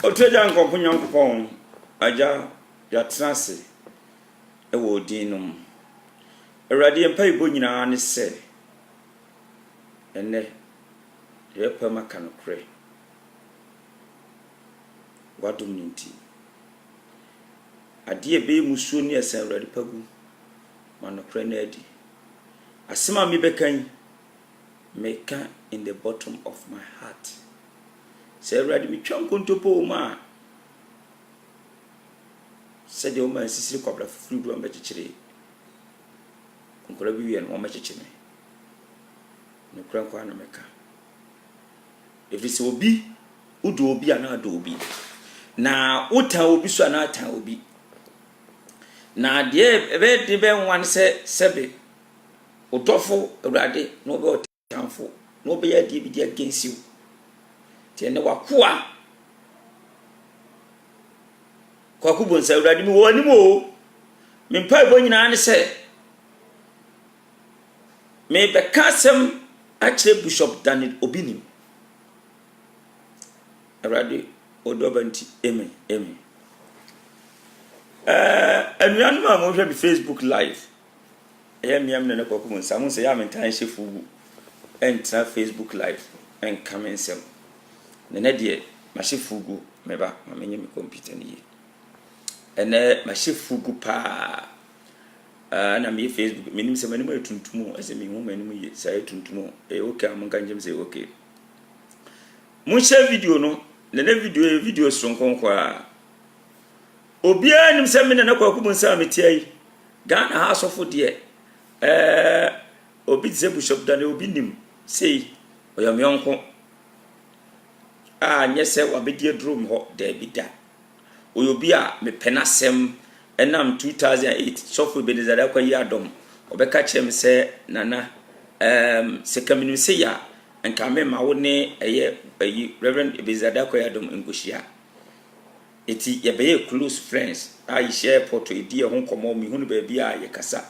O treja nko Nyankopon aja ya transe e wo dinum. Awurade empa ibo nyina ne se ene ye pama kanokre. Wadum ninti. Ade ebe musuo ne esen awurade pagu. Manokre na adi. Asema mi bekan meka in the bottom of my heart. Say awurade mi twam kontopo ma. Say de o man sisiri kwabla fufuru am bechichire. Konkora bi wie no ma chichime. No kran kwa na meka. Every obi udo obi ana do obi. Na uta obi so ana ata obi. Na de ebe de be wan se sebe odofo awurade no be otamfo no be ya de bi de against you. Tie ne wakoa kwakubon sa awurade mi woni mo me mpa bo nyina ne se me be kasem akire Bishop Daniel Obinim awurade odobanti amen amen. Anuanu ma mo hwe bi Facebook live miam na kwakubon sa mo se ya mentan shefu entra Facebook live en kamensem na de ma shefugu meba ma menye me computer ni ene ma shefugu pa na me Facebook menim se manim etuntumo ase me hu manim ye sai tuntumo okay am kan jem say okay mun share video no na video sonkon kwa obi anim se me na kwakubun sa metiai Ghana House of de obi ze Bishop Daniel Obinim sei oyamyonko nyese wabedie drum ho da bida oyobi a me penasem enam 2008 sofu benezada kwa yi adom obeka chem se nana se kaminu se ya nka me ma wo ne eye Reverend Benezada kwa adom ngoshia eti ye be close friends I share photo edi ho komo mi hunu ba bia ye kasa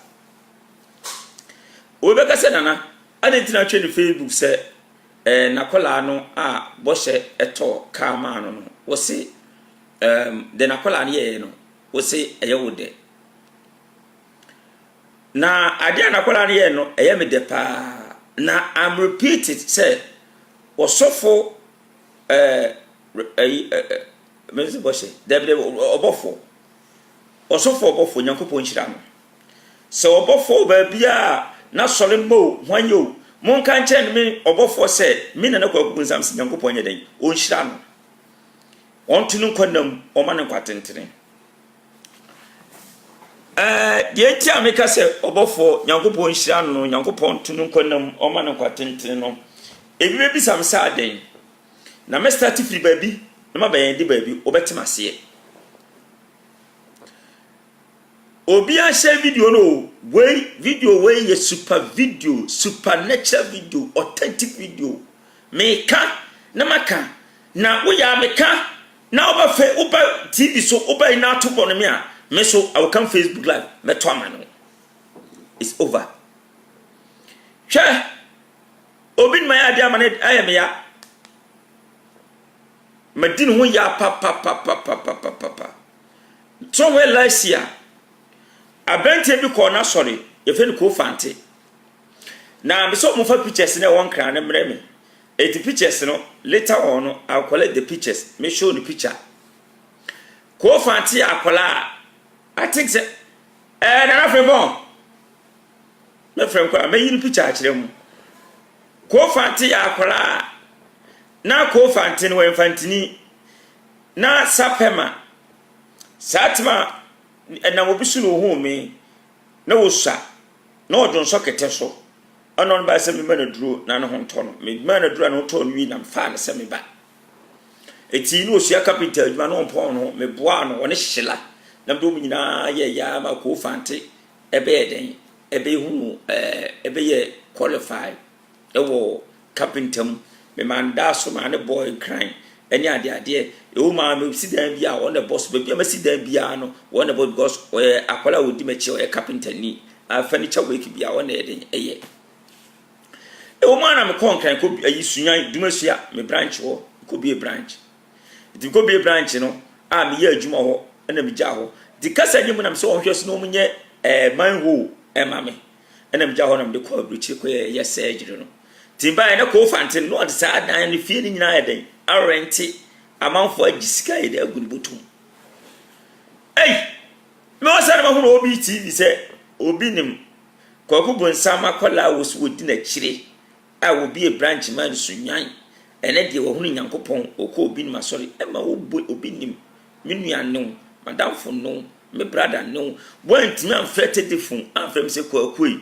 obeka se nana adentina twa ni Facebook se nakola no a boshe eto kama no wo se de nakola no ye no wo se eye wo de na ade nakola no ye no eye me de pa na I'm repeated say osofo me se boshe de obofo osofo obofo Nyankopon hira no se obofo ba bia na sole mo hwanyo mon kan chen me obofo se me na kwakubun sam se Nyankopon ye den on hira no on tunu kwanam o ma ne kwatentene de ti ameka se obofo Nyankopon hira no Nyankopon tunu kwanam o ma ne kwatentene no ebi be sam sa den na me start free baby na ma bayen di baby obetima se obi a share video no video wey ye supernatural video authentic video meka na maka na wo ya meka na oba TV so oba ina to bono me a me so I will come Facebook live me to amano it's over hwe obi ma ya dia amane ayeme ya madin ho ya pa so we last year abente bi ko na sorry ye fe ni ko fante na be so mo fa pictures na won kran na mre me eti pictures no later on I'll collect the pictures me show the picture ko fante akola I think say na fe bon me frem ko me yi picture a kire mu ko fante akola na ko fante no infantini na sapema satma na obisu no hu me na wosa na odon sokete so anon ba se me ma na duro na no honto no me ma na duro na honto no wi na mfa na se me ba eti no osia capital adwuma no pon no me boa no woni hyela na do mu nyina ye ya ma ko fante ebe eden ebe hu ebe ye qualify ewo carpenter me manda so ma ne boy crying any ade e ma me si dan bia on the boss be ma si dan bia no on the boss because akwala wodi mechi o carpenter ni furniture work bia on eden eye e o ma na me kon kan ko ayi sunyan dumasua me branch wo ko bi branch di go be branch no a me ye adwuma ho na me gya ho di kasa nyim na me so ohwe so no munye manho ma me na me gya ho na me ko abruchi ko ye surgery no timba na ko fantin no de sa dan ni fie ni nyina eden arenti amanfo agisika ye da aguni botum me wasa na ho obi tv se obi nim kwaku bonsama kola wos wodi na kire a obi e branch man sunyan ene de wo hunu nyankopon okọ obi nim asori ma obi nim menua no madam fo no me brother no wantimi amfete de fun amfem se kwaku yi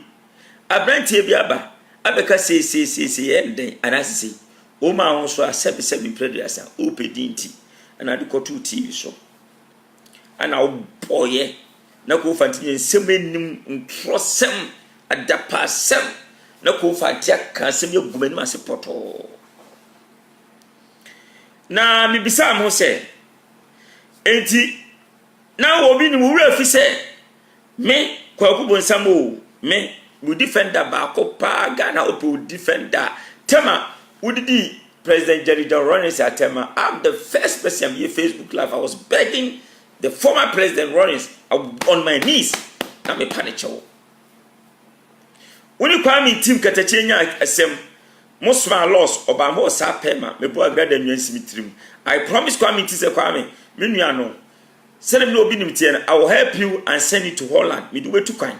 abrantie bi aba abeka se enden anasisi o ma ho so asebi preduasa o pedinti ana de kotu tv so ana o boye na ko fantinye semenim ntrosem adapasem na ko fatia kasem ye gumani ma se poto na bibisa mo se enti na obi ni wura fi se me kwaku bonsam o me we defender ba ko pa Ghana opo defender tema udidi President Jerry John Rawlings atema. I'm the first person on Facebook live. I was begging the former President Rawlings on my knees na me panicho woni kwa mi team katachenya asem musma loss obama sa pema me bo agrada nwansi mitrim. I promise kwa mi tise kwa me nua no send me obi nim tie na I will help you and send it to Holland me do wetu kwan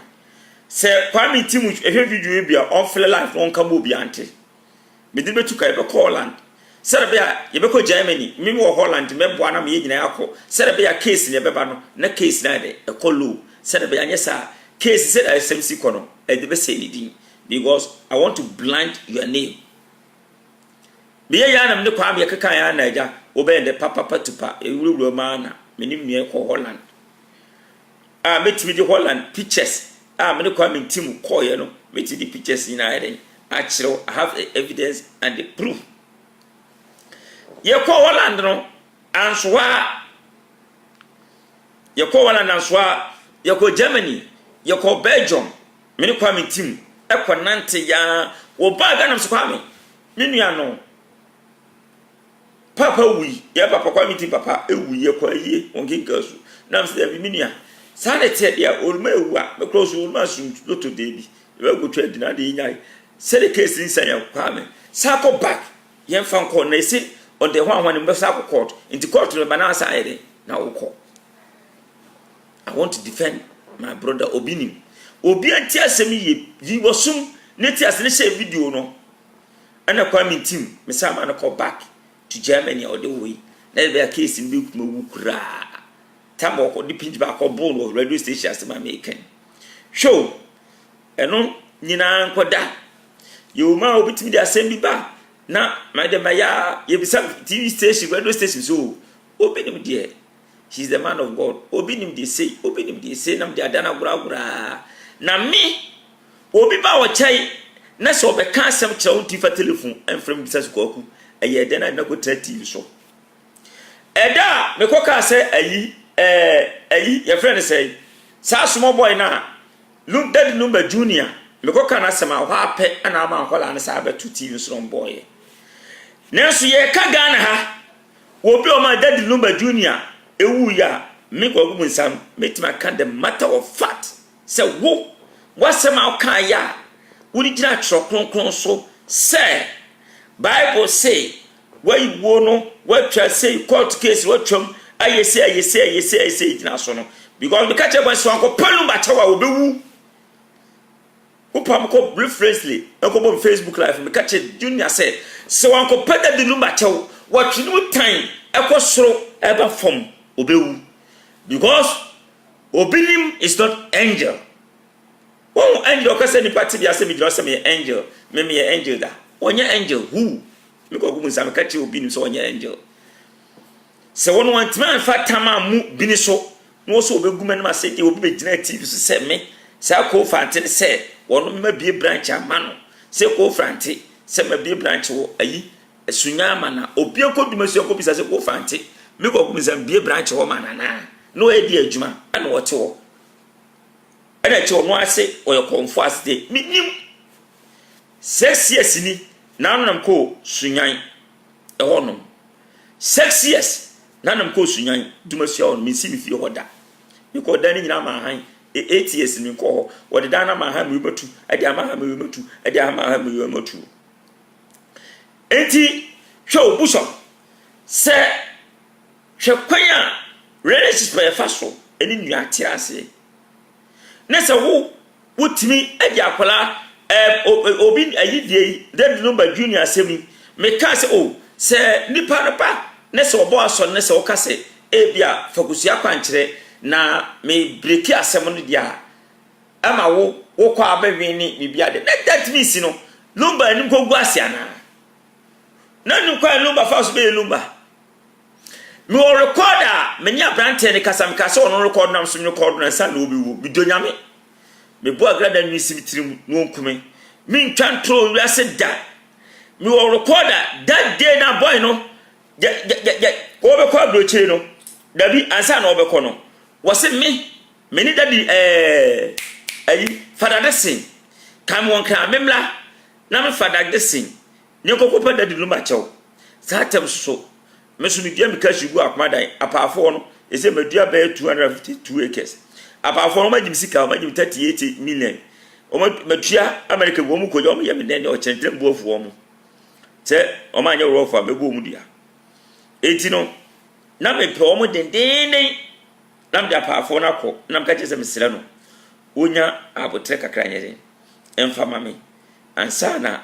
se kwa mi team ehwe video bia on feel life on kam obi ante me di wetu kai be Holland Serbia ye be ko Germany me wo Holland me bo na me nyina yakọ Serbia case ne beba no na case na de e ko low Serbia nyesa case said SMC kono e de be say ni din because I want to blind your name. Me ya na me kwa me keka ya na eja obe de papa tupa e wuro ma na me nim ne ko Holland metimi di Holland pictures me kwa me team ko ye no meti di pictures ni na eden actually I have evidence and the proof. Ye ko Holland no answa ye ko Holland answa ye ko Germany ye ko Belgium me kwa me team e ko nante ya wo ba ga nam so kwa me nua no papa wi ye papa kwa me team papa e wi ye kwa yie ongingasu nam se bi me nua sanete dia olma ewu a me close olma sun loto debi e go twa dina de nyai se the case in say kwa me sako back ye fan ko na ese on the one in sako court into court no banana side na wo ko. I want to defend my brother Obinim obi anti asem yi wasum neti asene share video no ana kwa me team me sama na call back to Germany or the way na be a case in be kuma wukura tamo ko dipinji ba ko ball radio station as ma make show eno nyina nkoda you ma obitimi de asem bi ba na madam ya ye bisa TV station radio station so Obinim there. He's the man of God. Obinim dey say nam dey adana gura na me obi ba wo chai na so be ka asem kire wo tifa telephone en from bisa so kwaku aye den na go tra TV so eda me ko ka say ayi your friend say sa small boy na look that number junior me ko ka na sema wa pe ana ma nkola na sa be to TV so boy nenso ye ka Ghana ha obi o ma daddy number junior ewu ya me ko gumun sam metima kan the matter of fact say wo wasema kan ya woni gina tro kronkron so say Bible say why wo no what try say court case what twam ayese gina so no because me catch boy so anko pelu ba chawa obewu upam ko briefly anko bo Facebook live me catch junior say so anko peda de number chaw what no time ekosoro eba form obewu because Obinim is not angel. One angel ka say ni party bi ase mi jira say me angel me angel da onye angel who me ko gumun sam ka che Obinim so onye angel se won want man fa tama mu bini so no so obeguma na say obi be gina TV so say me say ko fante say won ma bie branch amano say ko frante say ma bie branch wo ayi sunyama na obi akoduma so ko bisa say ko fante me ko gumun sam bie branch wo manana no edi adwuma ana wote wo ana che ono ase oyo konfo ase minim 6 years ni na anam ko sunyan e hono 6 years nanam ko sunyan dumasia on mi si mi fie hoda mi ko da ni nyina ma han 8 years mi ko ho wo de da na ma ha mi betu e de ama ha mi betu e de ama ha mi betu enti hwe obuso se hwe kwan a relationship be fa so eni nua ati ase ne se wo wotimi e de akola obi ayidie David Lumba Junior asemi me ka se o se nipa no pa ne se obo aso ne se wo ka se e bia fakusia kwankyere na me breki asem no dia ama wo kwa abawe ni bibia de that means no Lumba ni ko gu asiana na nu kwa Lumba fa so be Lumba me wo recorder me nya brante ne kasa me kasa ono record na so me record na sa na obi wo bi do nyame me bo agrada ni simitiri no nkume me ntwantro wi ase da me wo recorder that day na boy no ja wo be kwa brochire no dabi ansa na wo be ko no wo se me ni dadi ayi Father Desin kam won kan memla na me Father Desin ne kokopa Dadi Lumba chew satem so me so me dia me kashi gu akmadan apafo no ese medua be 252 acres apafo no magim sika magim 38 million o matua America wo mu ko jo mo ye me den o chentrem buofu wo mu se o ma anya wo fa me go mu dia enti no na me pe o mo den nam da apafo na ko nam ka chese me sira no onya abotre kakra nyere emfa mame ansa na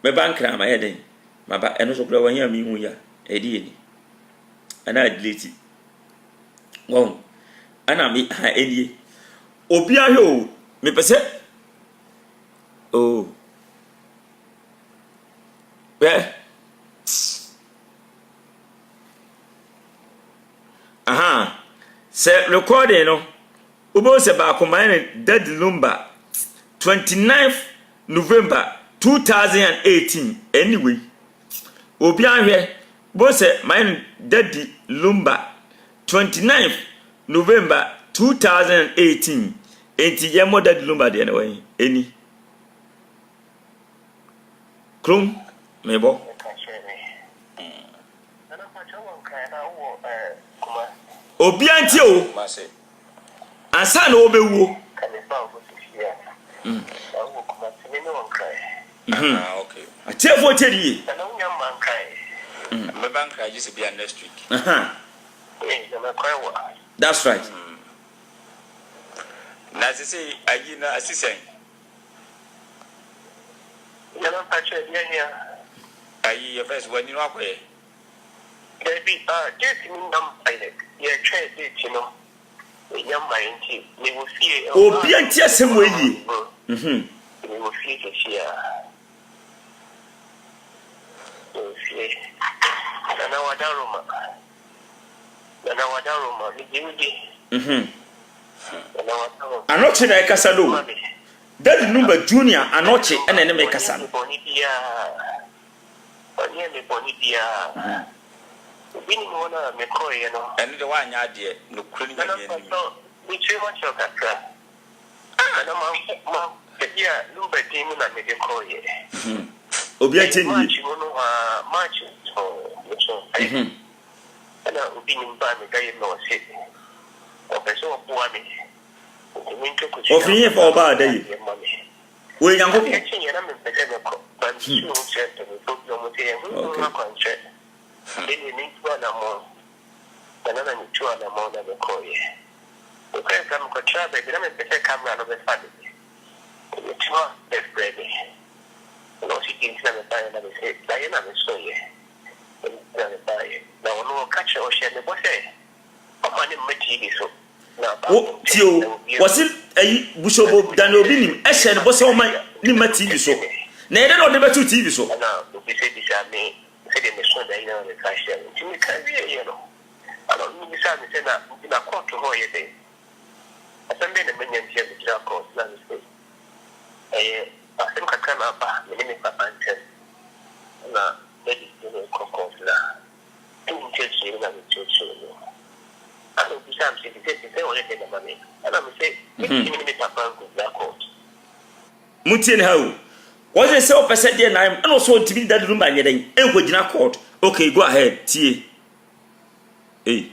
me bankra ma yeden maba eno so kura wanya mi hu ya edi ni ana delete won ana mi ha enie obi ahwe me pese oh aha se recording no ubo se ba ko man Dadi Lumba 29th November 2018 anyway obi ahwe bo se man Dadi Lumba 29th November 2018 enti ye mo Dadi Lumba de na wen eni krum mebo obi anti o ansa na obewu okay atefo tedi my bank I just be next week that's right na say agina assistant yana pache dia ayi your first when you know akwe there be just in pilot ye trade it you know yam my nti me wo fie obi anti asem weyi me wo fie ke fie o fie na wadaroma mi jindi na wadaroma anoche na ekasa do Dadi Lumba Junior anoche ene ne me kasa no boni dia bini wona me koye no and the one ade no kuri na so we too much of that na ma dia Lumba team na me koye obi anti ni match so ana ubini mba me gaye no se o peso opuwa me ofinye fa oba dai we nyango ko na me pese me ko ban si o se to no mo te na kwanche ni kwa na mo na ni chua na mo na me koye o ka kama ko chabe na me pese camera no be fadi ni chua be ready no si tin na me pa na me se dai na me so ye na me pa ye na ono kache o she me bo se o ma ni me ti so o tio wasi ayi bushobo dan obi nim ehye ne bo se o ma ni ma TV so na ede no de betu TV so na obi se bisa me se de me so dai na me ka she ti me ka wie ye no ana ni bisa me se na court ho ye de asambe ne menya ntia be tira court na se asim ka kana ba me ni pa ante na dedi ne court na tu nche na me chocho no ano bisam se se o le de mami ana me se ni papa ko na court mutie ne hawo what they say o pese de na ana so ntimi Dadi Lumba nyeden enko gina court okay go ahead tie Hey.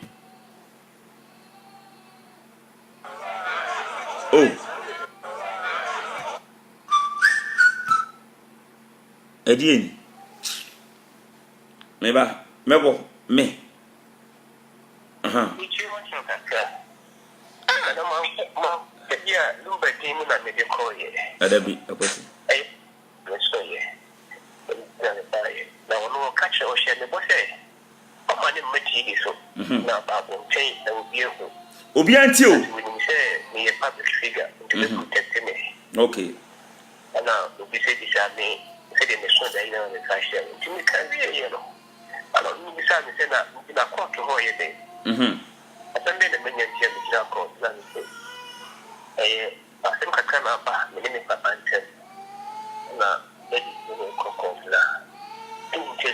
Oh. Edieni. Meba, mebo, me. Aha. Adabi, akwasi. Na ono catch o share me bo say o ma ni mati so na ba bo chen na obi ehu Obi anti o. we say me a public figure to protect me. Okay. Ana obi say this me say the mission that you know the cash there. To me can be you know. Ana obi say me say na court ho ye dey. Asan be na menya ntia me jira court na me say. Asan ka kana ba me ni me papa ntem. Na edi ni ko la. I don't say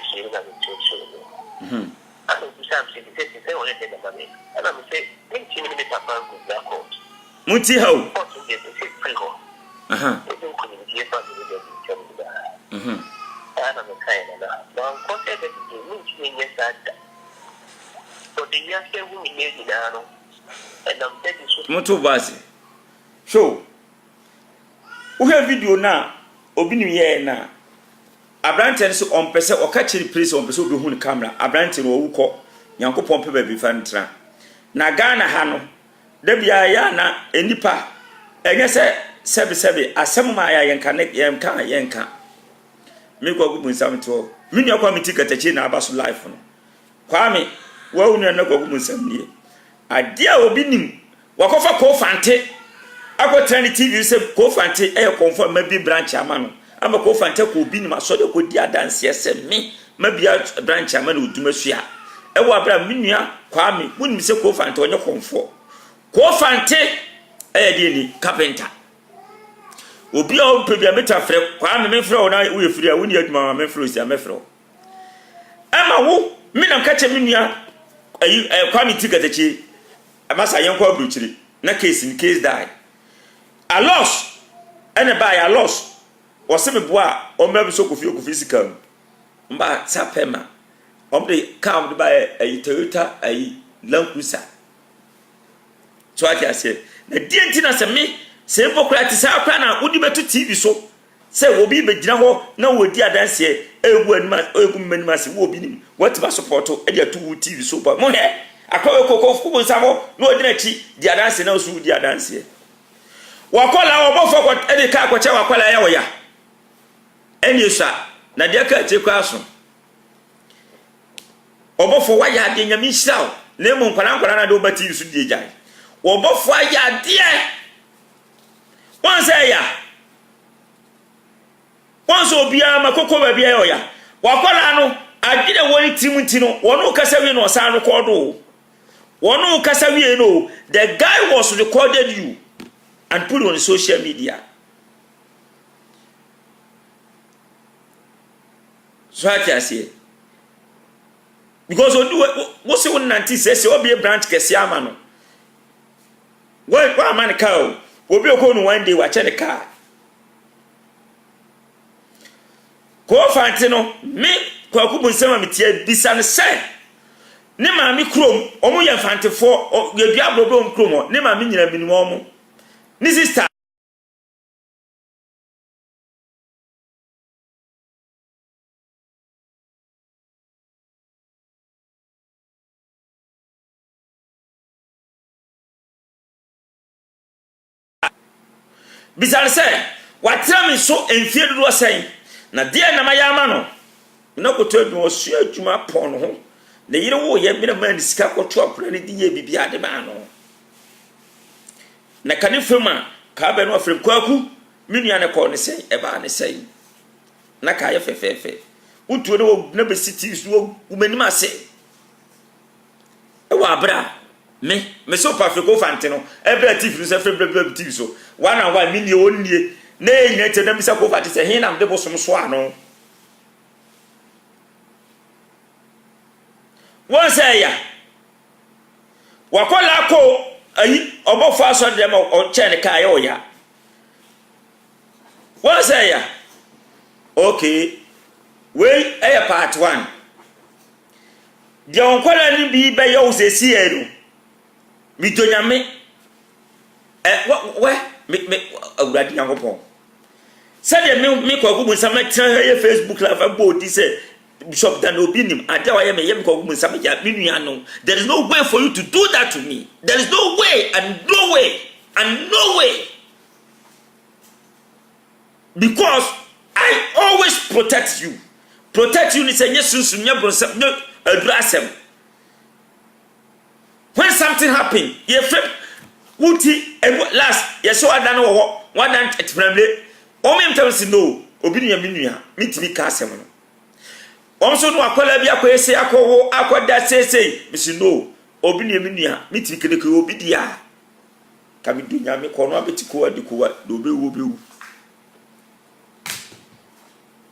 only the money. And I'm saying, 20 minutes upon good court. Munti how? Aha. They don't communicate about the and I'm a kind of now. I'm content that you mean yes, that. But the year say we need it now. And I'm telling you, Moto basi. So, we have video now. Obi ni ye na. Abrante so on pese o ka chiri place on pese obi hu ni camera. Abrante no owuko. Nyankopon pe ba bi fa ntra. Na Ghana ha no. Da bia ya na enipa enye se asem ma ya yenka. Me ko gubu nsam to. Me nua kwa miti katachi na abaso life no. Kwa me wa unu na ko gubu nsam nie. Ade a obi nim wakofa ko fante. Akwa ni TV se ko fante confirm ma bi branch ama no. Ama ko fante ko obi nim aso de ko di adanse se me ma bia branch ama no oduma sua. Ewo abra me nua kwa me wonim se ko fante onye konfo. Ko fante de ni carpenter. Obi a o pebia meta frɛ kwa me frɛ wo na wo yefiri a wo ni adwuma me frɛ osi a me frɛ. Ama wo me nam ka che me nua kwa me tikatachi amasa yenko abruchiri na case die. A loss ene buy a loss wose me boa o ma bi so kofi sika mba sapema omde kam de buy a Toyota a Land Cruiser so ati ase na die na se me se bokura ti sa kwa na wodi beto TV so se obi be gina ho na wodi adanse egu manima se wo obi nim what ba support e dia to TV so ba mo he akwa kokofo nsamo na odi na chi di adanse na so di adanse wakola obofo ko edi ka akwache wakola ya woya enisa na de ka che kwa so obofo waya de nyame hiraw na mu nkwana na de obati su die jai obofo aya de wanse ya wanse obia makoko ba bia ya wakola no agide woni timunti no wono kasa wi no sa no kodo wono kasa wi no the guy was recorded you and put it on social media. So I say because what say one nanti say obi a branch kesi ama no. Why man car obi o ko no one day wa che the car. Ko fanti no me kwa kubu nsema metie bisa ne say ne ma me krom omo ye fantefo ye dua brobo krom ne ma me nyina minimo omo. This is time. Bizarre say, what tell me so and fear do say. Na dear Namayamano. No go tell me was sure to my pon home. The year wo ye been a man scap to up any day be the man. Na canifema. Kabe no frem kwaku minia ne ko ne sei eba ne sei na ka ye fefefe utuo ne na be city so umani ma se e wa bra me so pafiko fante no ebra tv no se frem tv so one and one minia onnie na enya te na bisa ko fante se hin nam de bosom so ano won say ya wakola ko ayi obofo aso dem o chen ka ya oya what say ya okay we part 1 dia onkwala ni bi be yo sesi ero mi donyame me awurade yankopon sade me kwaku bunsa me tra Facebook live abodi say Bishop Dan Obinim adewa ye me kwaku bunsa me ya minua no. There is no way for you to do that to me. There is no way and no way and no way, because I always protect you ni say yesusu nya brosam no adurasem. When something happen ye flip wuti last ye so adan wo wadan etframle o me mtam si no obi ne minua mitimi ka asem no o so no akola bi akoyese akowo akoda sesei misi no obi ne minua mitimi kede ko obi dia ka mi dunya me kono abetiko adikowa do bewu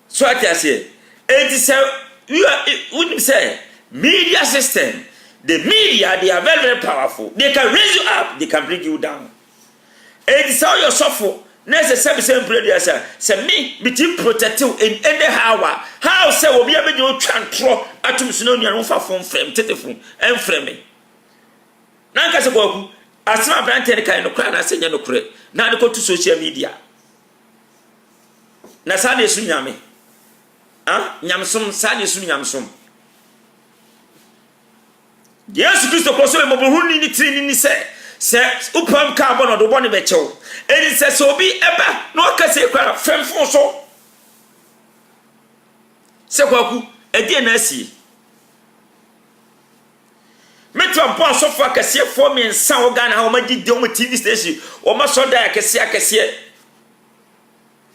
so atiase it is you say media system. The media, they are very, very powerful. They can raise you up, they can bring you down. It is how you suffer. Next, same prayer, say me, between protective in any hour. How say will be able to control atom synonym and from frame, telephone, and frame. Nanka Saboku, as my brand kind of crown, I say no credit. Now go to social media. Nasani Sunyami. Nyamsum, Sani Sunyamsum. Yes, Christo Koso Mobuhuni ni trini ni se upam carbon or the one becho. And it says so be ever no case kwa fem so. Se kwaku e die na si. Metro bon so for kase for me nsan Ghana ha o magi de o TV station o ma so da kase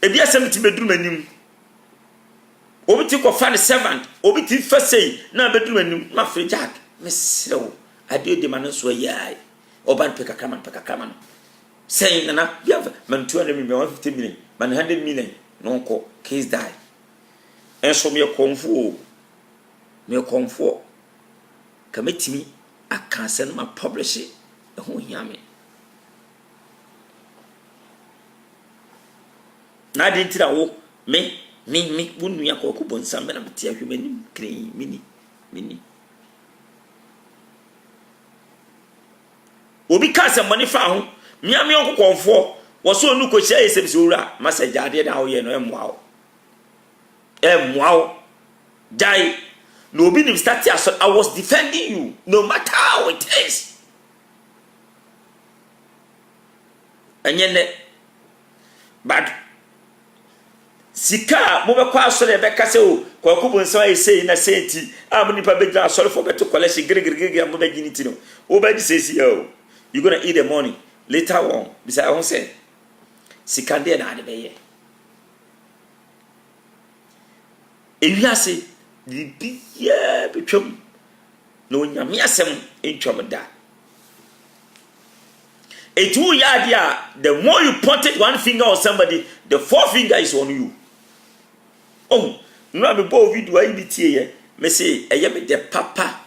e bi asem ti beduru manim. Obi ti ko fan servant, obi ti fa sei na beduru manim ma free jack. Mesro ade de manon so yai oban peka kaman saying na bia man 200 million 150 million man 100 million no ko case die enso me konfo kametimi akanse no ma publish e ho hiame na de ntira wo me wonu yakoko bonsa me na metia hwemani kren mini obi ka se money fa ho miame onkokonfo wo so nu ko hia yesebisi owura message ade na wo ye no emwa die no obi nim start I was defending you no matter how it is anyene bad sika mo be kwa asore be ka se o kwaku bonsa e sei na senti am nipa be gina asore for beto collect gregregre am be gini ti no o be di sesi o. You're gonna eat the money later on. Beside I won't say Sikande na de beye. If you say the yeah between no nyame asem entwom da. It will ya the more you pointed one finger on somebody, the fourth finger is on you. Oh, no be bo video I be tie me say eye be the papa.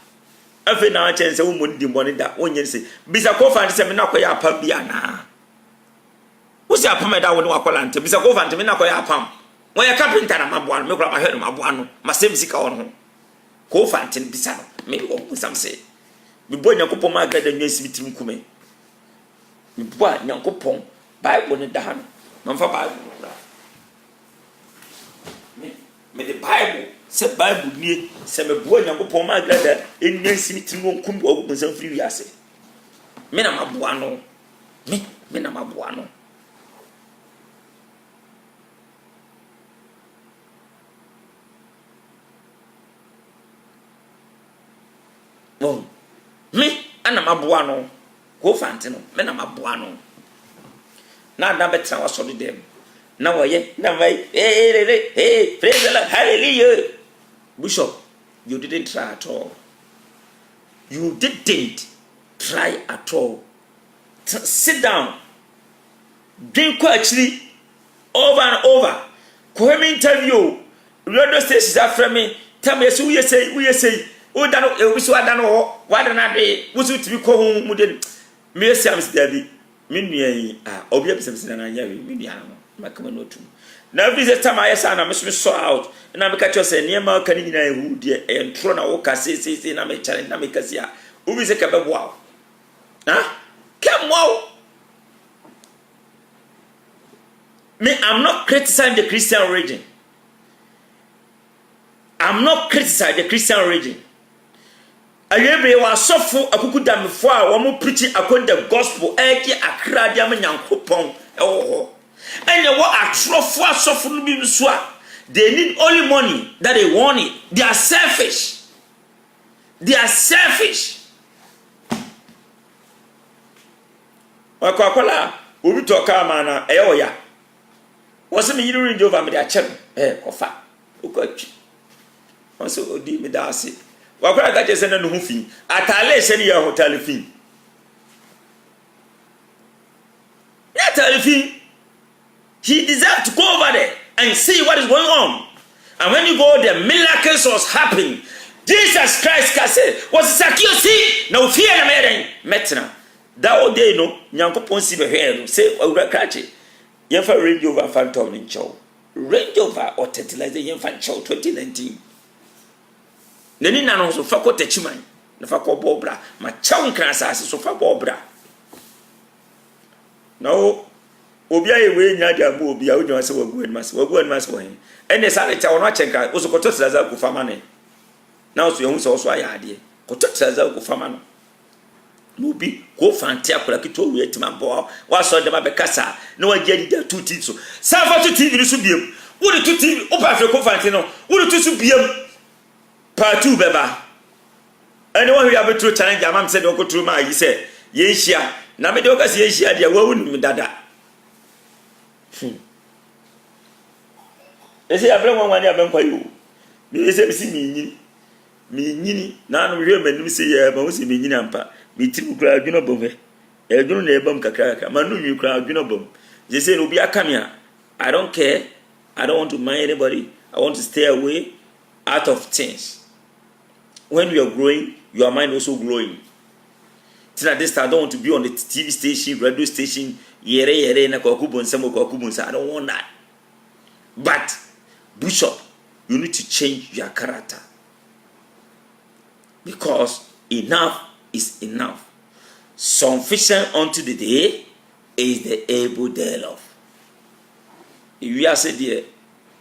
Afi na chance wo mon di money da onye se bisa ko fa se me na koya apam bia na wo se apam da wo ne wakola nte bisa ko fa nte me na koya apam wo ya carpenter na maboa no me kura ma hwe no maboa no ma sem sika wo no ko fa nte bisa no me wo sam se me bo Nyankopon ma gada nwa sibitim kume me bo Nyankopon Bible ne da ha no ma fa Bible me the Bible se Bible nie se me bo Nyankopon ma gada enwa sibitim won kum wo gunsan firi wiase me na maboa no me na maboa no oh me ana maboa no go fante no me na maboa no na da betra waso de dem na woye na vai hey praise the Lord hallelujah. Bishop, you didn't try at all. You didn't try at all. Sit down. Drink actually over and over. Come interview. Radio stations are from me. Tell me who you say. Oh, that we saw that no. Why don't I? Was it to be called Mudden? Me Sam's Debbie. Mini, Obi, something and I hear me. My common note. na every time I say na me so out na me catch you say niema ka ni nyina ehu de entro na wo ka say na me challenge na me kasi a wo bi say ka be boa ha come wow me I'm not criticizing the Christian religion. I'm not criticizing the Christian religion. Ayebe wa sofo akuku damfo a wo mo preaching according the gospel eki akra dia me nyankopon ewo and what atrofo asofo no bi so a they need only money that they want it. They are selfish. Wakwala obi to ka ma na eyo ya wose me yiri Range Rover me da chem kofa ukotwi wose odi me da ase wakwala ga jese na no hu fi atale se ne ya hotel fi ya tale fi. He deserves to go over there and see what is going on. And when you go there, miracles was happening. Jesus Christ can say, was Zacchaeus no fear na meren metna. That all day no, nyankopon si be hwe say owura krache. Yen fa Range Rover Phantom in chow. Range Rover or Titilizer yen fa chow 2019. Neni na no so fa ko techiman. Na fa ko bobra, ma chow nkran asase so fa bobra. No obi aye we nya dia bo obi a wo nwa se wagu anmas wo hen ene sa le cha wono achenka wo so koto tsaza ku fama ne na wo so yehu se wo so aya ade koto tsaza ku fama no no bi ko fanti akora kito we etima bo wa so de ma be kasa na wa gya dida 2 TV so sa fa 2 TV so biem wo de 2 TV o pa fe ko fanti no wo de 2 so biem pa 2 beba ene wo hwe abetro challenge amam se de ko tru ma yi se ye hia na me de o ka se ye hia de wa wonu dada. Ese ya bre nwanwa ni abenkwa yo. Me ese bi si mi nyini na no hwe manim se ya ba wo se mi nyini ampa. Mi timu kura adwuno bomwe. Adwuno na ebam kakra ma no nwi kura adwuno bom. Je say no bi aka me a I don't care. I don't want to mind anybody. I want to stay away out of things. When you are growing, your mind also growing. Till this time I don't want to be on the TV station, radio station, yere na kwakubonsa. I don't want that. But Bishop, you need to change your character. Because enough is enough. Sufficient unto the day is the able thereof. If you are said there,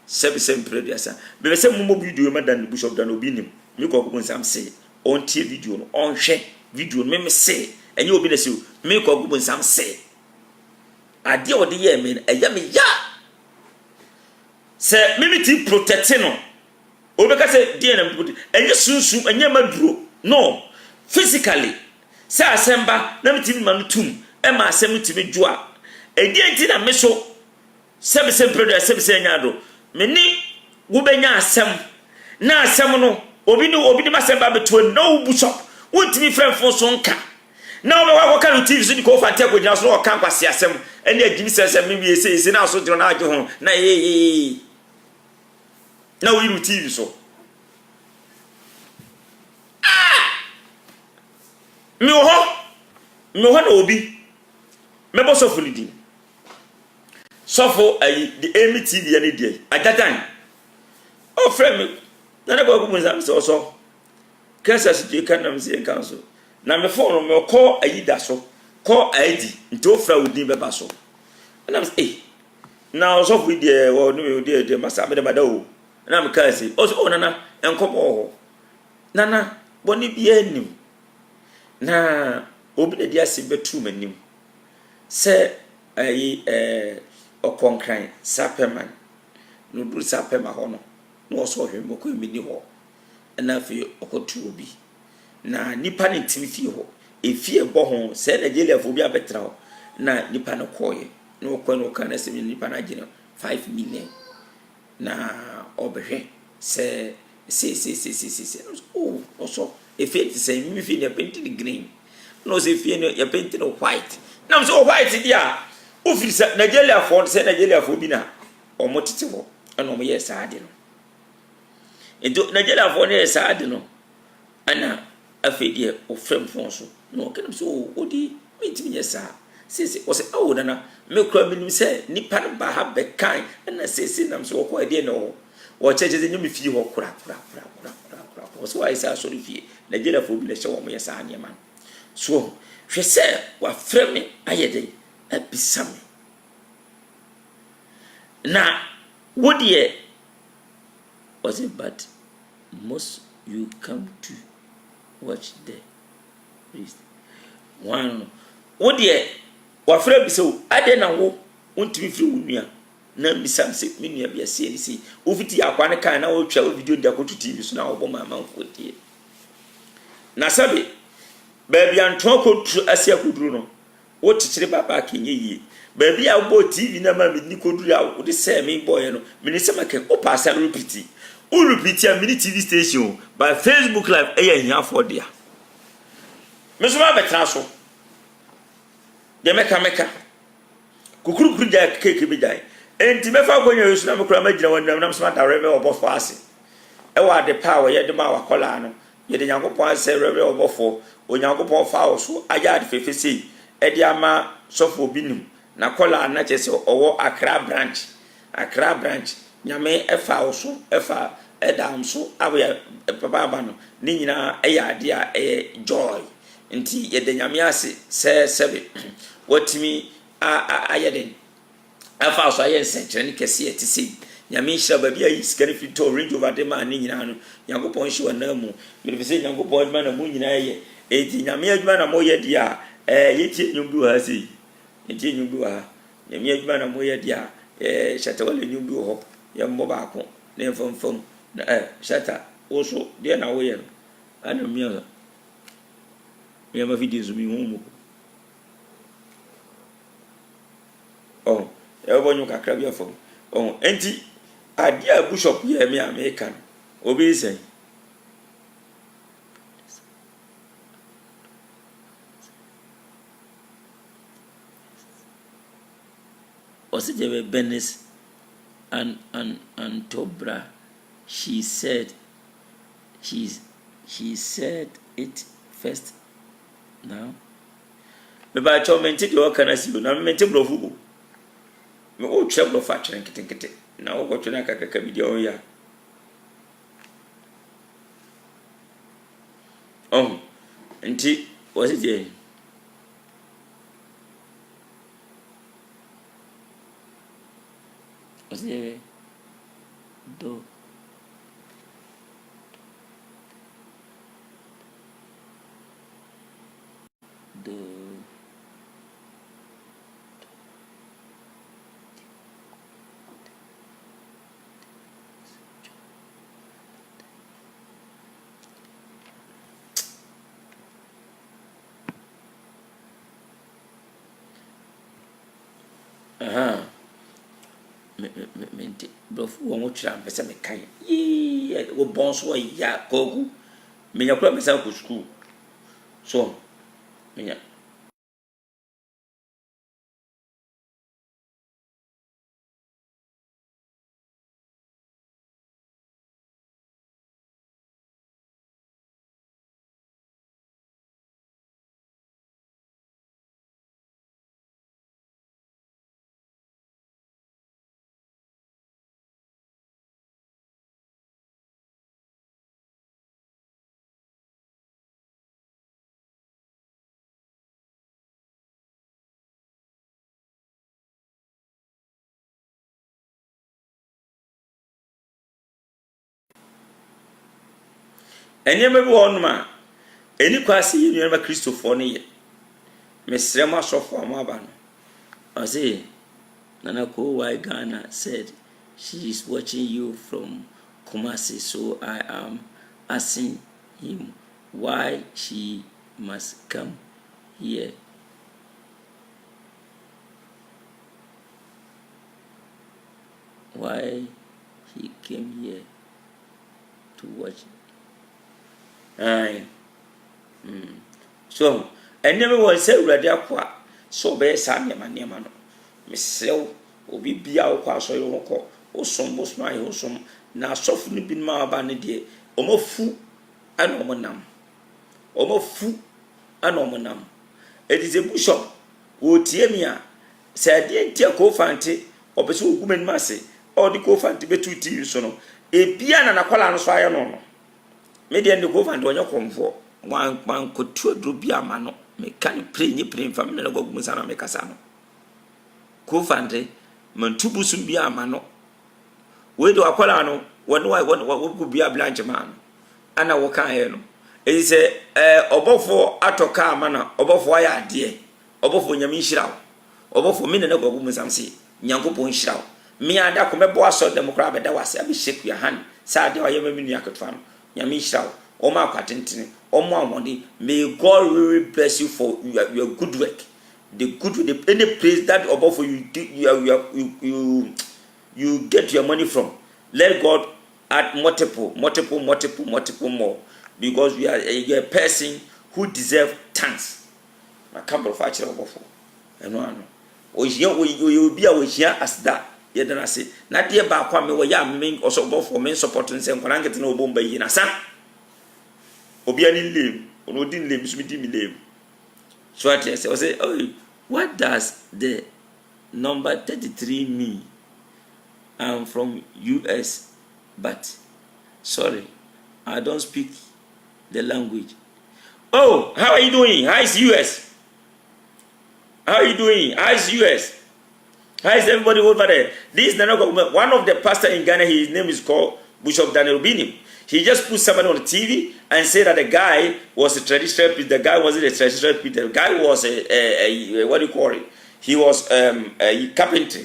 7 prayer sa. Be say mo video ma dan Bishop dan obi nim. Me kwakubonsa am say on tie video no on hwe video me say enye obi na say me kwakubonsa am say. Ade o de ye me eya me ya. Se mimiti protect no obeka se die na mputi enye sunsun enye maduro no physically se asemba na mitimi manutum e ma asem timi dwoa edie nti na me so se predo se nyado me ni wo benya asem na asem no obi ni masemba beto no Bishop wontimi frɛmfo so nka na o wa ka no TV so di ko fa ko gyina so no ka kwase asem ene agimi se me wie se na so dro na age ho na na we TV so mi ho na obi me bo sofo lidi sofo ayi the Amy TV any day ajatan o frame na na go munza me so kasa si kan na me se kan so na me phone me call ayi da so call ID nto fra odi be ba so na me na o sofo di o no me di masa me da o na me ka si o nana enkomo ho nana boni bia anim na obi na dia se betu manim se ayi okonkran sapeman no duru sapema ho no so hwe moko emini ho na fi okotu obi na nipa ne ntimi fi ho efie bo ho se Nigeria fo bi abetra ho na nipa no koye no ko no kana se nipa na gina 5 million na obehwe se oh so efie ti se mi fi ne painted green no se fie ne ya painted white na so white dia o fi se Nigeria fo bi na o motete ho na o mo yes ade no ento Nigeria fo ne yes ade no ana afedie o frem fon so no kenam so odi mitimi yes sisi o se awo nana me kura minim se nipa no ba ha be kan na sisi nam so ko ade no o cheche ze nyumi fie ho kura o so why say so fie na gela fo bi na hye wo mo yesa ane man so hwe se wa frame ayede abisam na wodie was it but most you come to watch the priest one wodie wa frame so ade na wo untimi firi wunua na misam se menua bia se si ofiti akwa ne kan na wo twa video ndi akoto TV so na wo boma amanfo die na sabe ba bia nto akotu asia koduru no wo tikyire baba kenye yie ba bia wo TV na ma mi ni koduru a wo de se me boy no me ni se make o pass and repeat o repeat a mini TV station by Facebook live e ya for dia me so ma betra so de meka kukuru ja keke be jai enti me fa konyo yesu na me kura magina wonam nam so mata rebe obofo ase e wa de power ye de ma wakola no ye de nyankopon ase rebe obofo onyankopon fa wo so aya de fefesi e de ama sofo binum na kola na chese owo Accra branch nyame e fa wo so e fa e dam so awe papa ba no ni nyina e ya de a joy enti ye de nyame ase se sebe watimi ayeden afa so ayen sentre ne kese etisi nyame hira ba bia yi skani fito range over de man ni nyina no yankopon hye wana mu me se yankopon ma na mu nyina ye eti nyame adwuma na mo ye dia yeti nyumbu ha sei yeti nyumbu ha nyame adwuma na mo ye dia shata wale nyumbu ho ya mbo ba ko ne fomfom na shata oso dia na wo ye no ana miya ma video zumi humu oh ebonyu kakra bia fo oh enti adia bishop ye me American obi say Osijebe Benes and Tobra she said it first now me ba cho menti de o kana si na menti blofu me o cheblo fa chere nkete na o goto na kakaka bidio ya enti Osije do mente brofu wo twira mpese me kan yi wo bonso ya kogu menya kura mesa ku school so menya enyema bi wonuma eni kwase yi nua ma Kristofo ne ye mesrem asofo amaba no ase Nana Kowai Ghana said she is watching you from Kumasi, so I am asking him why she must come here. Why he came here to watch. So, and never was say ready aqua, so be Sammy Manema. Miss Sel will be out so you call, or some most my wholesome, now softly been my bandy, omo fu and omonam. Omo fu and omonam. It is a bishop wo tie mi a se de ntia ko fante obeso ogumen mase o de ko fante betu TV so no ebia na nakwala no so aye no no me de ko fante onye komfo wan ko tuodro bia ma no me kan prenye fa me na gogu sana me kasa no ko fante man tubusum bia ma no we do akwala no won ko bia blanche man ana wo kan he no e se obofo atoka ama na obofo aya ade obofo nyame nhirawo obofo me na gogu musamse nyankopon nhirawo me ada ko mebo aso demokra beda wase abi sheku ya han sa de oye mami nua ketwa no nyame nhirawo o ma kwatentene o mo amode. May God really bless you for your good work. The good the any place that obofo you get your money from. Let God add multiple more, because you're a person who deserve thanks. I can't provide you obofo. No. O be a here as that. Yeah, then I say, not dear ba kwa me ya me also obofo men supporting say nkwana ngete na obomba yi na sa. Obi ani lem, ono din lem, so mi lem. So I say, oh, what does the number 33 mean? I'm from US, but sorry, I don't speak the language. Oh, how are you doing? How is US? How are you doing? How is US? How is everybody over there? This is one of the pastor in Ghana. His name is called Bishop Daniel Binim. He just put somebody on the TV and said that the guy was a traditional priest. The guy wasn't a traditional priest. The guy was a what do you call it? He was a carpenter.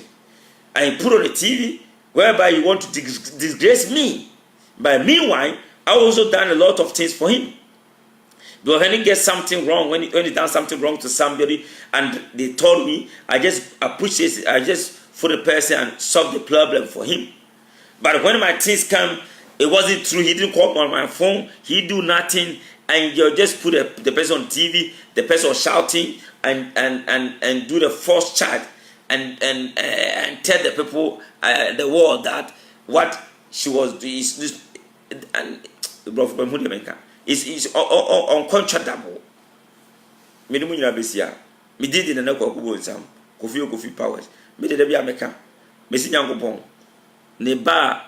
And he put on the TV whereby you want to disgrace me. But meanwhile, I also done a lot of things for him. But when he gets something wrong, when he done something wrong to somebody, and they told me, I just appreciate it. I just for the person and solve the problem for him. But when my things come, it wasn't true. He didn't call on my phone. He do nothing, and you just put the person on TV. The person was shouting and do the false charge and tell the people the world that what she was doing is this and is uncontrollable. Me do munya besia. Me did in na ko kubo nsam. Kofi powers. Me de bia meka. Me si nyankopon. Ne ba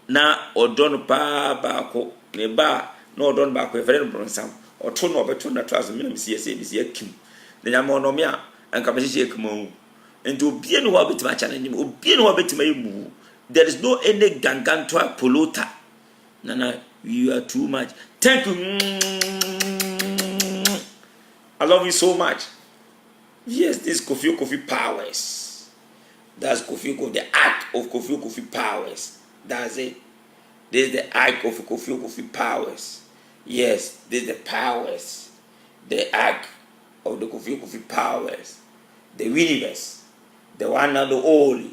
na odon pa ba ko. Ne ba na odon ba ko e fere no bronsam. Oto no obeto na tras me na si akim. Ne nyama no me a anka me hye ekuma. Enti obie no wa betima cha na nyim. Obie no wa betima yemu. There is no any gangantoa polluter. Nana, you are too much. Thank you. I love you so much. Yes, this Kofi powers. That's the act of Kofi powers. That's it. This is the act of Kofi powers. Yes, this is the powers. The act of the Kofi powers. The universe. The one and the only.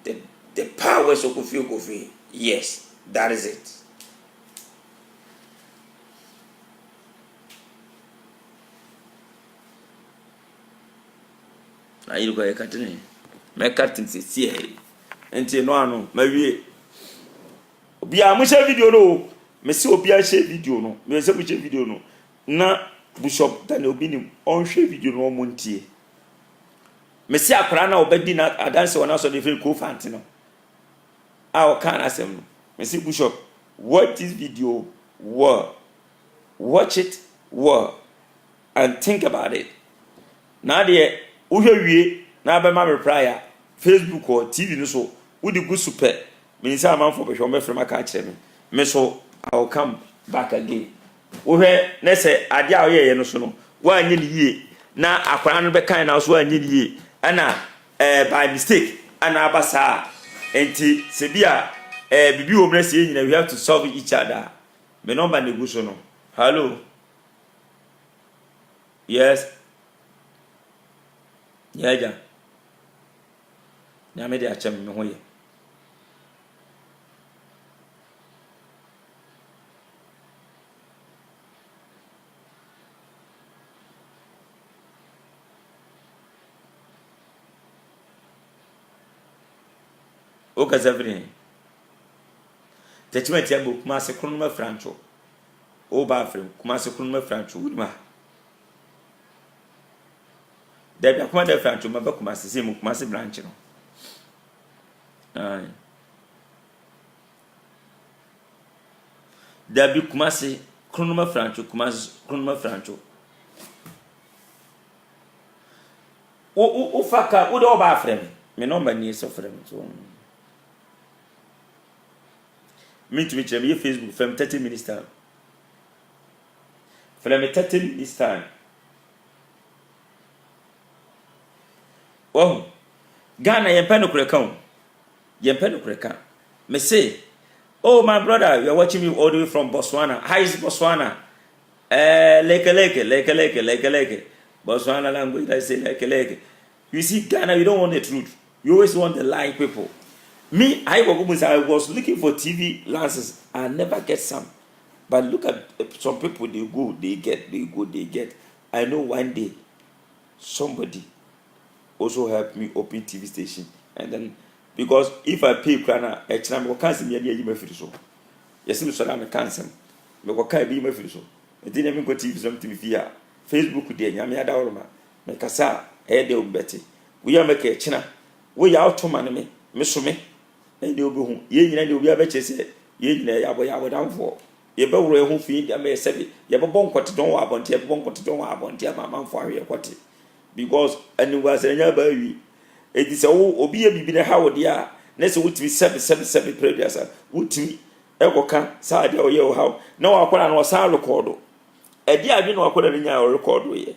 The powers of Kofi. Yes, that is it. Na yiru kwa ekatene me carton se sie enti no ano mawie obi a mo share video no me se obi a share video no me se mo share video no na Bishop Daniel Binim on share video no mo ntie me se akora na obedi na adanse wona so de feel ko fanti no a kan asem no me se Bishop watch this video watch it and think about it na de uhwe na be ma reply Facebook or TV no so udi gu super me say am for be hwe me frema ka kire me so I will come back again uhwe na say ade a ye no so no wa anye ni yie na akwara no be kan na so anye ni yie ana by mistake ana abasa enti se bia bibi wo mresi nyina we have to solve each other me number na gu so no hello yes yaja na me de achem me hoye o kazavri techimenti abo kuma se kunu ma francho o ba frem kuma se kunu ma francho udima There be a command Francho, my book, Master Sim, Master Branch. There be Kumasi, Kronoma Francho, Kronoma Francho. O faka, o do ba frem. Me no mani so frem so. Me to me Facebook from 30 minutes time. From 30 minutes time. Oh, Ghana yempa no kureka. Yempa no kureka. Me say, oh my brother, you are watching me all the way from Botswana. How is Botswana? Leke. Botswana language, I say leke. You see, Ghana, you don't want the truth. You always want the lying people. Me, I was looking for TV lances. I never get some. But look at some people, they go, they get. I know one day, somebody also helped me open TV station. And then, because if I pay Krana, I can't see me any so. Yes, I'm cancer. I can't be my so. I didn't even go TV something via Facebook. There, Yamia Daurma, Mekasa, Ede Betty. We are making China. We are out to man me, me. And you'll be home. Ye and you'll be a betcha say, ye never down for. Ye better who feed them a seven. You have a bonk what don't want, you have bonk what don't want, you have my man for your quality. Because and you was a baby. It is a obi a bibi how dear. Next would be 7 previous. Would me Ewoka, Sadia or yo how. No, I call was our record. A dear, I didn't know I could have record with.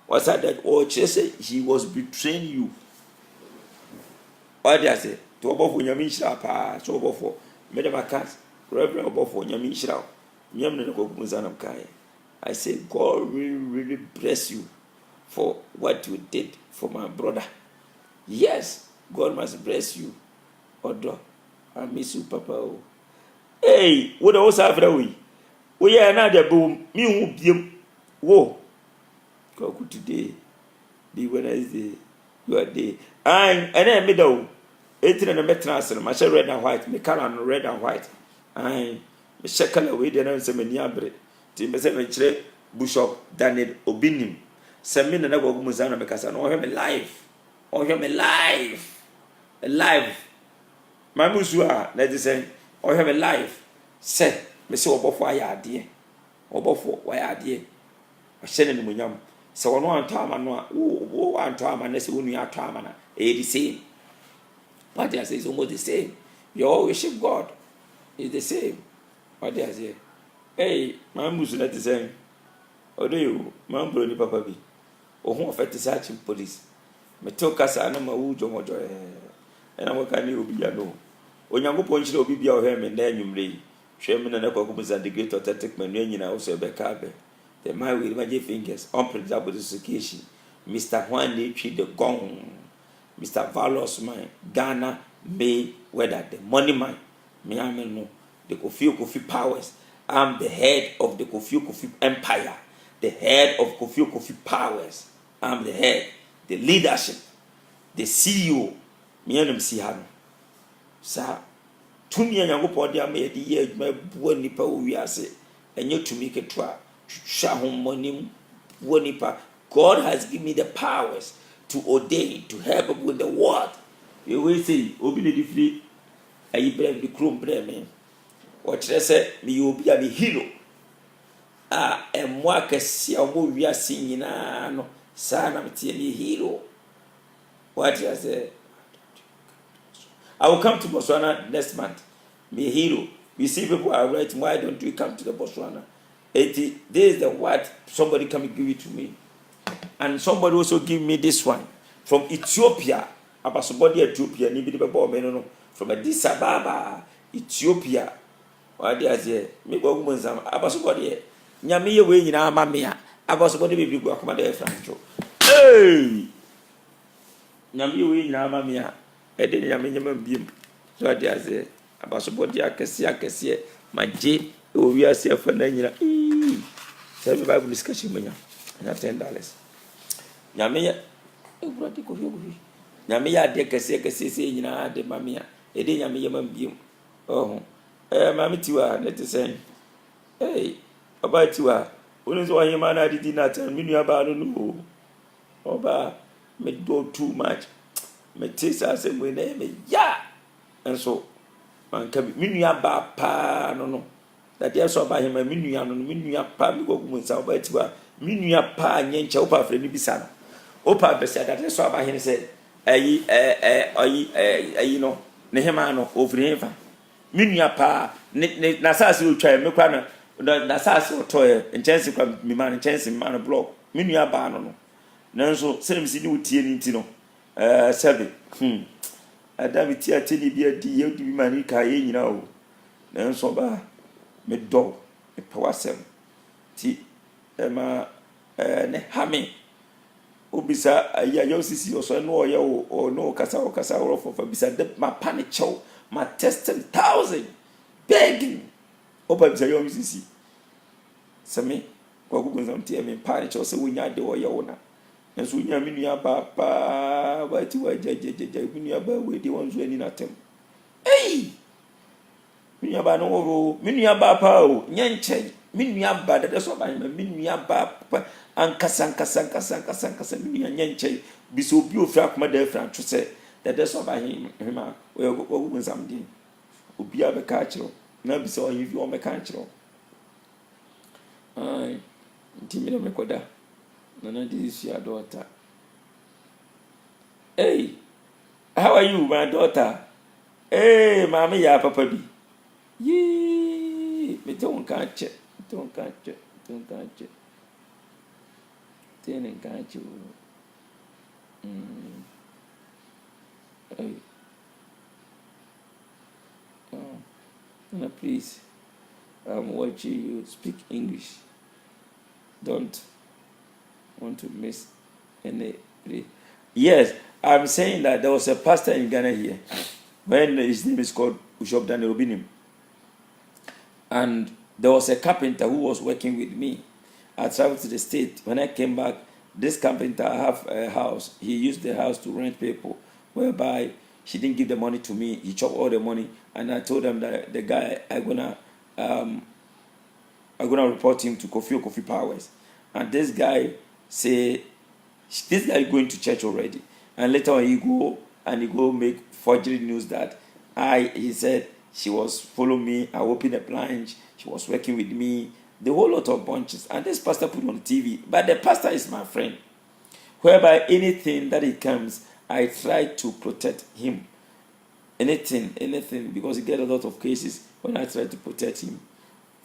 Was that or Chase? He was betraying you. What did I say? To above when you mean sharp, so above Madam Cats, Reverend above when you mean sharp. I say, God really bless you for what you did for my brother. Yes, God must bless you. Odo, I miss you, Papa. Hey, what else have we? We are another boom. Me who be whoa. Go today. Be Wednesday. You are day. And then middle. 18 and a metrans, my share red and white, me color red and white. I me share color way the answer me niabre. Tim be Bishop Daniel Obinim. Send me the never go muzana because I know him alive. Oh, him alive. My musua, let us say, oh, him alive. Say, me say obofo ayade. Obofo ayade. I send him munyam. So no antama no wo antama na se wonu atama na the same. What they say is almost the same. You all worship God. It's the same. What they say. Hey, my musu let the same. Odo you, man bro ni papa bi. Ohun ofete search police. Me tell kasa na ma wu jomojo e na waka ni obi ya no. Onyankopon chire obi bia o he me na anwumre. Hwe me na kwakubuza the great authentic man nyina wo so be ka be. The man with magic fingers, unpredictable education. Mr. Juan Lechi the Gong. Mr. Valos man. Ghana May whether the money man. Me I know the Kofi powers. I'm the head of the Kofi empire. The head of Kofi powers. I'm the head. The leadership. The CEO. Me and see how. Sir. To me and Yango Podia made the year my boy nipa we are say. And you to make it try. God has given me the powers to ordain, to help with the word. You will say, Obi free, and you bring the chrome bremen. What I say, me will be a hero. And moi, can see a more we are singing, no, son, I'm telling you, hero. What I say, I will come to Botswana next month. Me hero. You see, people are writing, why don't you come to the Botswana? This is the word somebody come and give it to me. And somebody also give me this one from Ethiopia. About somebody Ethiopia, from Addis Ababa, Ethiopia. What they say? Me go woman some about somebody. Nyame we nyina mamia. About somebody be go akoma dey Francho. Hey! Nyame we nyina mamia. E dey nyame nyama biem. So what they say? About somebody akese maje we are safe for nyina. Say Bible discussion manya. Na $10. Nyame ya eburati ko hiogu. Nyame ya de kese se nyina de mamia. E de nyame ya mambiem. Oh. Mami tiwa let say. Hey, about tiwa. Onu so ahima na didi na tan minu aba no no. Oba me do too much me taste as a me me ya and so man ka me nua ba pa no that dey so ba him me nua no me nua pa me go mu sa ba ti ba me nua pa nye nche opa afre ni bisa no opa besa that dey so ba him say ayi no ne hema no ovre fa me nua pa na sase o twa me kwa na sase o toye nchense kwa mi man nchense man block me nua ba no nanso se me si ni utie ni nti no sebe adam ti ateni bi adi ye di mani ka ye nyina o nanso ba me do me pawasem ti ma ne hame obisa aya yo sisi oso no oye o no kasa o for bisa de ma panic chow ma testing 1000 begging oba bisa yo sisi sami kwa kugunza mtie me panic chow se wonya de oye wona nanso wonya me nua ba pa ba ti wa jajajaja me nua ba we di wonzo ani na tem me nua ba no oro me nua ba pa o nyenche me nua ba de so ba me nua ba pa ankasa me nua nyenche bi so obi ofra akoma da afra ntwe se de so ba hima wo nsam din obi abeka akiro na bi so oyi vi o meka akiro ai ntimi me koda Nana, this is your daughter. Hey, how are you, my daughter? Hey, mommy, ya papa bi. Yee, me don't catch it. Don't catch it. Didn't catch you. Hey. Nana, please. I'm watching you speak English. Don't want to miss any. Yes, I'm saying that there was a pastor in Ghana here when his name is called Bishop Daniel Obinim, and there was a carpenter who was working with me. I traveled to the state. When I came back, this carpenter have a house. He used the house to rent people, whereby she didn't give the money to me. He chopped all the money, and I told them that the guy I'm gonna report him to Kofi Powers, and this guy say this guy going to church already, and later on he go make forgery news that he said she was following me, I opened a branch, she was working with me, the whole lot of bunches, and this pastor put on TV. But the pastor is my friend, whereby anything that it comes, I try to protect him. Anything, because he get a lot of cases when I try to protect him.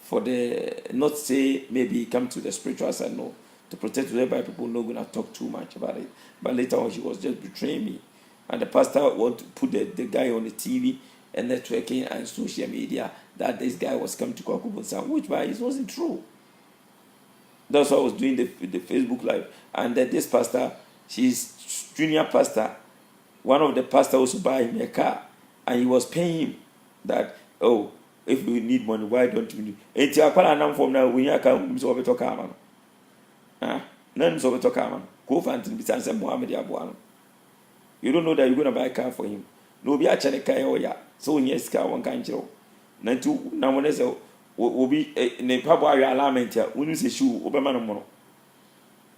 For the not say maybe he come to the spiritual side, no. To protect whereby people not gonna talk too much about it. But later on, she was just betraying me, and the pastor want to put the guy on the TV and networking and social media that this guy was coming to Kwakubu, which by it wasn't true. That's why I was doing the Facebook live, and then this pastor, she's junior pastor, one of the pastors also buy him a car, and he was paying him that if we need money, why don't we? It's a plan from now. We are coming to over to none so to come. Go find him besides Mohammed Abuano. You don't know that you're going to buy a car for him. No, be actually Kayoya. So, yes, car one kind of Nantu, now one is will be a Pabua alarmment here. When you say shoe, Oberman Mono.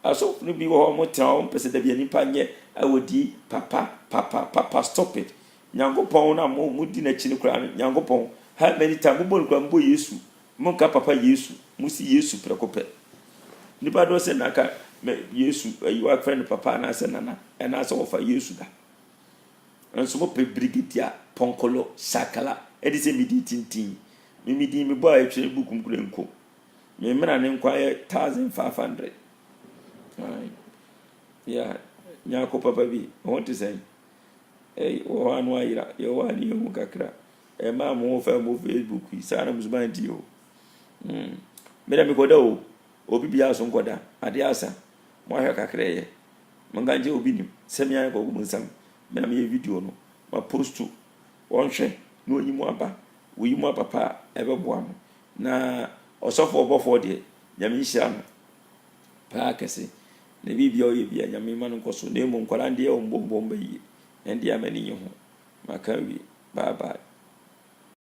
I saw be more town, President Panye. I would Papa, stop it. Yango Pona, more Mudina Chinukran, Yango Pon. How many times Grambo Yesu, Monka Papa Yesu, Musi Yesu Precope. Nipa do say naka Yesu you are friend papa na say nana and na say offer Yesu da enso mo pe brigidia ponkolo sakala e dey say me di tintin me di me boy twe bukum kurenko me mena ne nkwa 1500 yeah nyako papa bi want to say o anu ayira ye wani hu kakra e ma mo fa mo Facebook yi sana muzuban di o me da me goda o obi bia so nkoda ade asa mo ahwe kakreye manganje obi nim semia ko gumusam me na me video no ma post to wonhwe no onyimu aba woyimu papa ebeboa mo na osofo obofo de nyame hia no pa kese na bibia oye bia nyame ma no nkoso na emu nkwala de o mbombomba yi ndi amani yi ho maka wi bye bye.